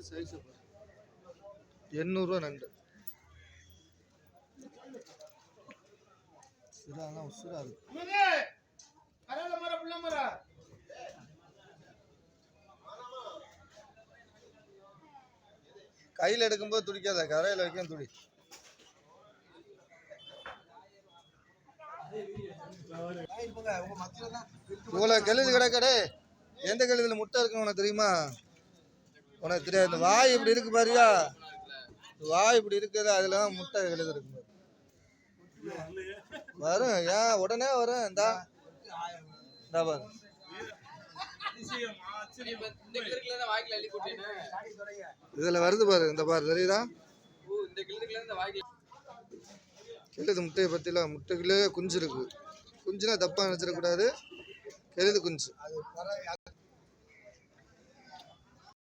Size 800 ரூபா நண்டு. சிறாலாம் உசுரா இருக்கு. கையில் எடுக்கும்போது துடிக்காத, கரையில் வைக்கும் துடி. இவ்வளோ கெழுது கிடக்கடே. எந்த கெழுதுல முட்டை இருக்கு உனக்கு தெரியுமா? உனக்கு தெரியாது. இந்த வாய் இப்படி இருக்கு பாரியா, வாய் இப்படி இருக்குது, அதுல தான் முட்டை கெழுது இருக்கு வரும். ஏன் உடனே வரும். இந்தா பாரு, இதுல வருது பாரு, இந்த பாரு தெரியுதா? கெழுது முட்டையை பத்திலாம், முட்டைக்குள்ளே குஞ்சு இருக்கு. குஞ்சுனா தப்பா நினைச்சிடக்கூடாது, கெழுது குஞ்சு.